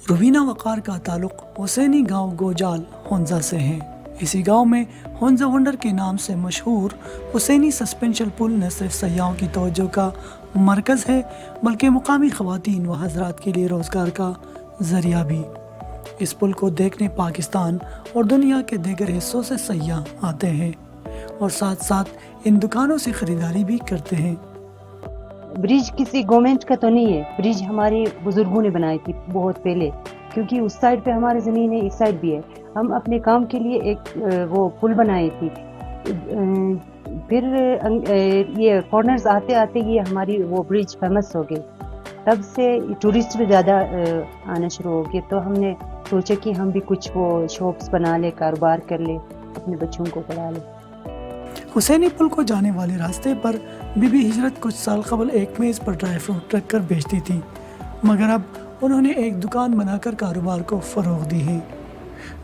روبینہ وقار کا تعلق حسینی گاؤں گوجال ہنزا سے ہے۔ اسی گاؤں میں ہنزا ونڈر کے نام سے مشہور حسینی سسپینشن پل نہ صرف سیاحوں کی توجہ کا مرکز ہے بلکہ مقامی خواتین و حضرات کے لیے روزگار کا ذریعہ بھی۔ اس پل کو دیکھنے پاکستان اور دنیا کے دیگر حصوں سے سیاح آتے ہیں اور ساتھ ساتھ ان دکانوں سے خریداری بھی کرتے ہیں۔ برج کسی گورنمنٹ کا تو نہیں ہے، برج ہمارے بزرگوں نے بنائی تھی بہت پہلے، کیونکہ اس سائڈ پہ ہماری زمین ہے، اس سائڈ بھی ہے۔ ہم اپنے کام کے لیے ایک وہ پل بنائی تھی، پھر یہ فارنرز آتے آتے یہ ہماری وہ برج فیمس ہو گئی، تب سے ٹورسٹ بھی زیادہ آنا شروع ہو گئے، تو ہم نے سوچا کہ ہم بھی کچھ وہ شاپس بنا لے، کاروبار کر لے، اپنے بچوں کو پڑھا لے۔ حسینی پل کو جانے والے راستے پر بی بی ہجرت کچھ سال قبل ایک میز پر ڈرائی فروٹ رکھ کر بیچتی تھی، مگر اب انہوں نے ایک دکان بنا کر کاروبار کو فروغ دی ہے،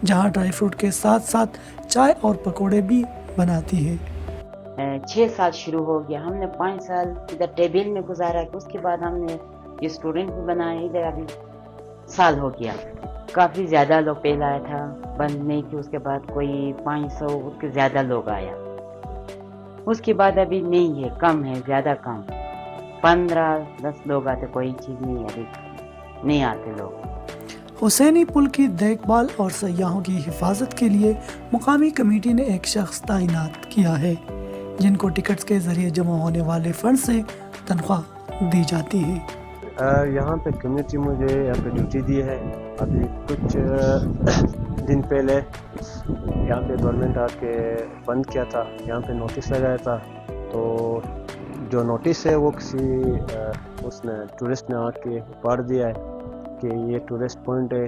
جہاں ڈرائی فروٹ کے ساتھ ساتھ چائے اور پکوڑے بھی بناتی ہے۔ 6 سال شروع ہو گیا، ہم نے 5 سال ادھر ٹیبل میں گزارا، اس کے بعد ہم نے یہ اسٹوڈنٹ بھی بنایا، ادھر ابھی سال ہو گیا۔ کافی زیادہ لوگ پہلا آیا تھا، بند نہیں تھی، اس کے بعد کوئی 500 اس کے زیادہ لوگ آیا، اس کے بعد ابھی نہیں ہے، کم ہے، زیادہ کم، 15-10 لوگ آتے، کوئی چیز نہیں، ابھی نہیں آتے لوگ۔ حسینی پل کی دیکھ بھال اور سیاحوں کی حفاظت کے لیے مقامی کمیٹی نے ایک شخص تعینات کیا ہے، جن کو ٹکٹس کے ذریعے جمع ہونے والے فنڈ سے تنخواہ دی جاتی ہے۔ یہاں پہ کمیونٹی مجھے یہاں پہ ڈیوٹی دی ہے۔ ابھی کچھ دن پہلے یہاں پہ گورنمنٹ آ کے بند کیا تھا، یہاں پہ نوٹس لگایا تھا، تو جو نوٹس ہے وہ کسی اس نے ٹورسٹ نے آ کے پڑھ دیا ہے کہ یہ ٹورسٹ پوائنٹ ہے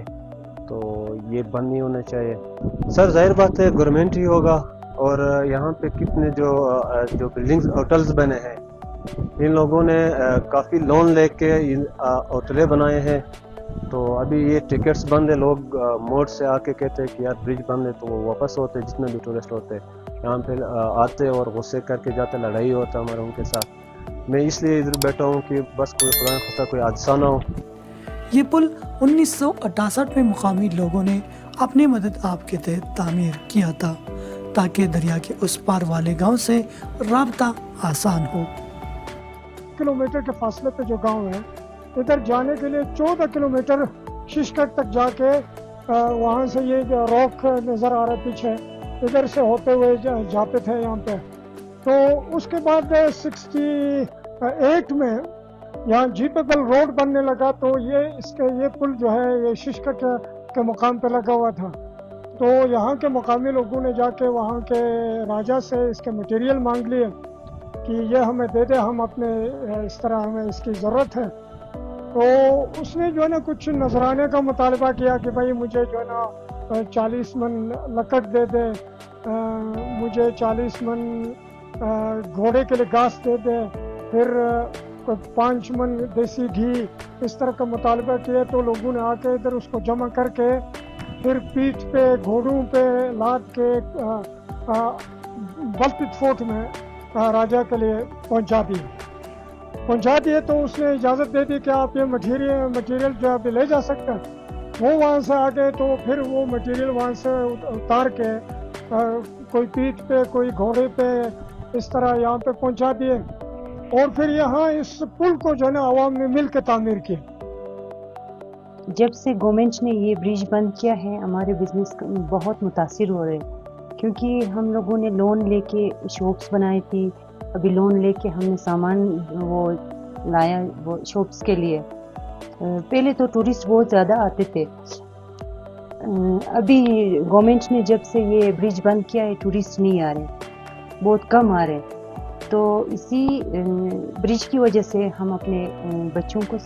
تو یہ بند نہیں ہونا چاہیے۔ سر ظاہر بات ہے گورنمنٹ ہی ہوگا، اور یہاں پہ کتنے جو بلڈنگز ہوٹلز بنے ہیں، ان لوگوں نے کافی لون لے کے ہوٹلیں بنائے ہیں، تو ابھی یہ ٹکٹس بند ہے، لوگ موڑ سے آ کے کہتے ہیں کہ یار برج بند ہے، تو وہ واپس ہوتے، جتنے بھی ٹورسٹ ہوتے یہاں پہ آتے اور غصے کر کے جاتے، لڑائی ہوتا ہمارا ان کے ساتھ۔ میں اس لیے ادھر بیٹھا ہوں کہ بس کوئی خدا نخواستہ کوئی حادثہ نہ ہو۔ یہ پل 1968 میں مقامی لوگوں نے اپنی مدد آپ کے تحت تعمیر کیا تھا تاکہ دریا کے اس پار والے گاؤں سے رابطہ آسان ہو۔ کلومیٹر کے فاصلے پہ جو گاؤں ہے، ادھر جانے کے لیے 14 کلومیٹر ششکٹ تک جا کے وہاں سے یہ جو راک نظر آ رہا ہے پیچھے، ادھر سے ہوتے ہوئے جاتے تھے یہاں پہ۔ تو اس کے بعد 68 میں یہاں جیپیبل روڈ بننے لگا، تو یہ پل جو ہے یہ ششکٹ کے مقام پہ لگا ہوا تھا، تو یہاں کے مقامی لوگوں نے جا کے وہاں کے راجا سے اس کے مٹیریل مانگ لیے کہ یہ ہمیں دے دے، ہم اپنے اس طرح ہمیں اس کی ضرورت ہے۔ تو اس نے جو ہے نا کچھ نذرانے کا مطالبہ کیا کہ بھائی مجھے جو ہے نا 40 من لکڑ دے دے، مجھے 40 من گھوڑے کے لیے گھاس دے دے، پھر 5 من دیسی گھی، اس طرح کا مطالبہ کیا۔ تو لوگوں نے آ کے ادھر اس کو جمع کر کے پھر پیٹھ پہ گھوڑوں پہ لاد کے بلپت فورٹ میں راجا کے لیے پہنچا دیے، تو اس نے اجازت دے دی کہ آپ یہ مٹیریل جو آپ لے جا سکتے ہیں۔ وہ وہاں سے آ گئے، تو پھر وہ مٹیریل وہاں سے اتار کے کوئی پیٹھ پہ کوئی گھوڑے پہ اس طرح یہاں پہ پہنچا دیے، اور پھر یہاں اس پل کو جو ہے نا عوام نے مل کے تعمیر کی۔ جب سے گورنمنٹ نے یہ برج بند کیا ہے، ہمارے بزنس بہت متاثر ہو رہے ہیں، کیونکہ ہم لوگوں نے لون لے کے شاپس بنائی تھی، ابھی لون لے کے ہم نے سامان وہ لایا وہ شاپس کے لیے۔ پہلے تو ٹورسٹ بہت زیادہ آتے تھے، ابھی گورنمنٹ نے جب سے یہ برج بند کیا ہے ٹورسٹ نہیں آ رہے، بہت کم آ رہے، تو اسی برج کی وجہ سے ہم اپنے بچوں کو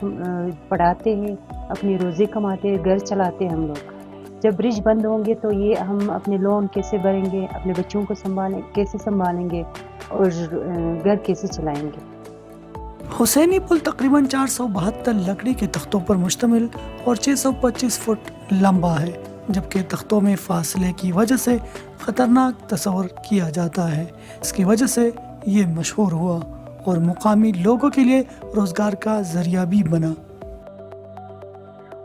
پڑھاتے ہیں، اپنے روزے کماتے ہیں، گھر چلاتے ہیں ہم لوگ۔ جب برج بند ہوں گے تو یہ ہم اپنے لون کیسے بھریں گے، اپنے بچوں کو کیسے سنبھالیں گے، اور گھر کیسے چلائیں گے۔ حسینی پل تقریباً 472 لکڑی کے تختوں پر مشتمل اور 625 فٹ لمبا ہے، جبکہ تختوں میں فاصلے کی وجہ سے خطرناک تصور کیا جاتا ہے۔ اس کی وجہ سے یہ مشہور ہوا اور مقامی لوگوں کے لیے روزگار کا ذریعہ بھی بنا۔